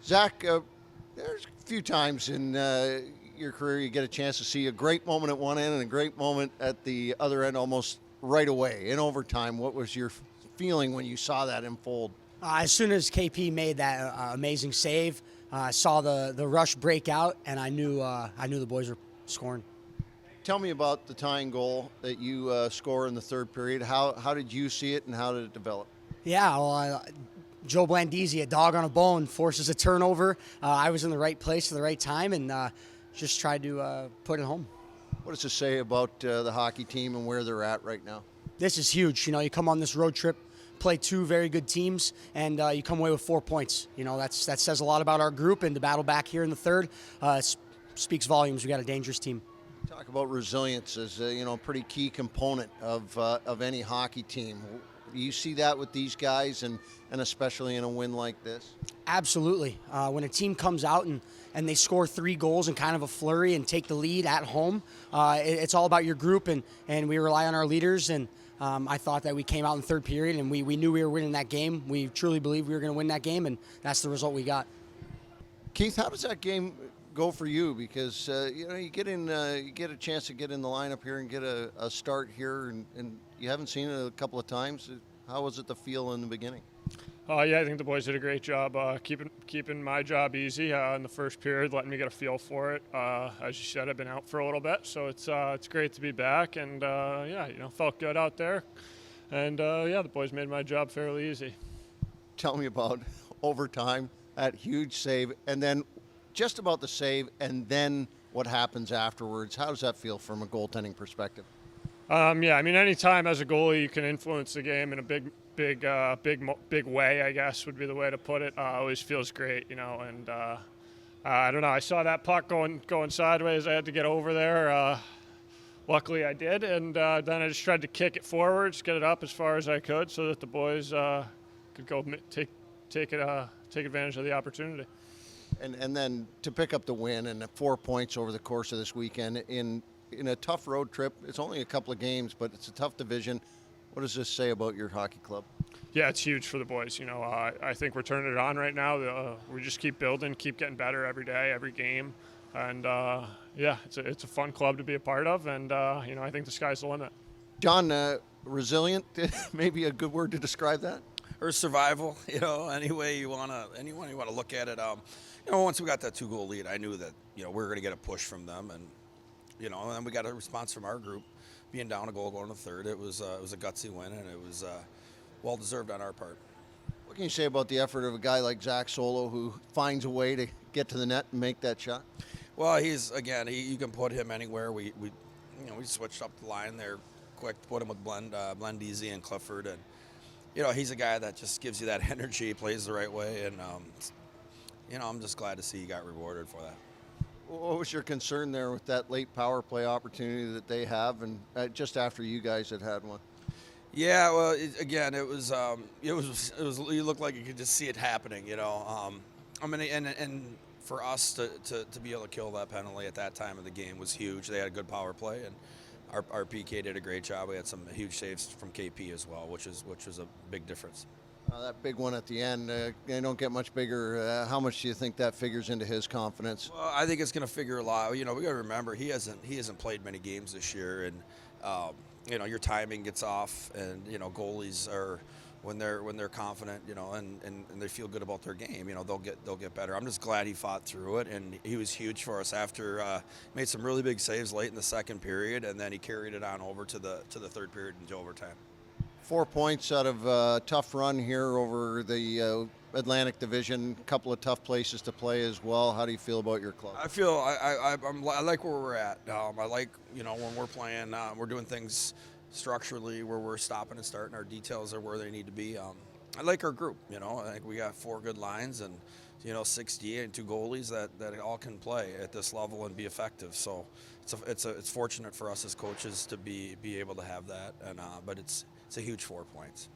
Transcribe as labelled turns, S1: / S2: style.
S1: Zach, there's a few times in your career you get a chance to see a great moment at one end and a great moment at the other end almost right away in overtime. What was your feeling when you saw that unfold?
S2: As soon as KP made that amazing save, I saw the rush break out, and I knew the boys were scoring.
S1: Tell me about the tying goal that you score in the third period. How did you see it and how did it develop?
S2: Yeah, well, Joe Blandisi, a dog on a bone, forces a turnover. I was in the right place at the right time and just tried to put it home.
S1: What does this say about the hockey team and where they're at right now?
S2: This is huge. You come on this road trip, play two very good teams, and you come away with 4 points. That says a lot about our group, and the battle back here in the third speaks volumes. We got a dangerous team.
S1: Talk about resilience as a pretty key component of any hockey team. Do you see that with these guys and especially in a win like this?
S2: Absolutely. When a team comes out and they score 3 goals in kind of a flurry and take the lead at home, it's all about your group, and we rely on our leaders. And I thought that we came out in the third period and we knew we were winning that game. We truly believed we were going to win that game, and that's the result we got.
S1: Keith, how does that game go for you? Because you get a chance to get in the lineup here and get a start here, and you haven't seen it a couple of times. How was it to feel in the beginning?
S3: Yeah, I think the boys did a great job keeping my job easy in the first period, letting me get a feel for it. As you said, I've been out for a little bit, so it's great to be back, and felt good out there. And the boys made my job fairly easy.
S1: Tell me about overtime, that huge save, and then just about the save, and then what happens afterwards. How does that feel from a goaltending perspective?
S3: Anytime as a goalie you can influence the game in a big way, I guess would be the way to put it. Always feels great, and I don't know. I saw that puck going sideways. I had to get over there. Luckily, I did, and then I just tried to kick it forward, just get it up as far as I could, so that the boys could go take advantage of the opportunity.
S1: And then to pick up the win and the 4 points over the course of this weekend in a tough road trip. It's only a couple of games, but it's a tough division. What does this say about your hockey club?
S3: Yeah, it's huge for the boys. I think we're turning it on right now. We just keep building, keep getting better every day, every game. And, it's a fun club to be a part of. And, I think the sky's the limit.
S1: John, resilient, maybe a good word to describe that?
S4: Or survival, any way you want to look at it. Once we got that 2-goal lead, I knew that, we were going to get a push from them. And then we got a response from our group, being down a goal going to third. It was a gutsy win, and it was well deserved on our part.
S1: What can you say about the effort of a guy like Zach Solow, who finds a way to get to the net and make that shot?
S4: Well, you can put him anywhere. We switched up the line there quick, put him with Blandisi and Clifford, and he's a guy that just gives you that energy, plays the right way, and I'm just glad to see he got rewarded for that.
S1: What was your concern there with that late power play opportunity that they have, and just after you guys had one?
S4: Yeah, well, it was you looked like you could just see it happening, and for us to be able to kill that penalty at that time of the game was huge. They had a good power play, and our PK did a great job. We had some huge saves from KP as well, which was a big difference.
S1: That big one at the end, they don't get much bigger. How much do you think that figures into his confidence?
S4: Well, I think it's going to figure a lot. We got to remember he hasn't played many games this year, and your timing gets off, and goalies are when they're confident, and they feel good about their game, they'll get better. I'm just glad he fought through it, and he was huge for us after made some really big saves late in the second period, and then he carried it on over to the third period into overtime.
S1: 4 points out of a tough run here over the Atlantic Division. A couple of tough places to play as well. How do you feel about your club?
S4: I like where we're at. I like when we're playing, we're doing things structurally where we're stopping and starting. Our details are where they need to be. I like our group. I think we got 4 good lines and 60 and 2 goalies that all can play at this level and be effective. So it's fortunate for us as coaches to be able to have that. And but it's a huge 4 points.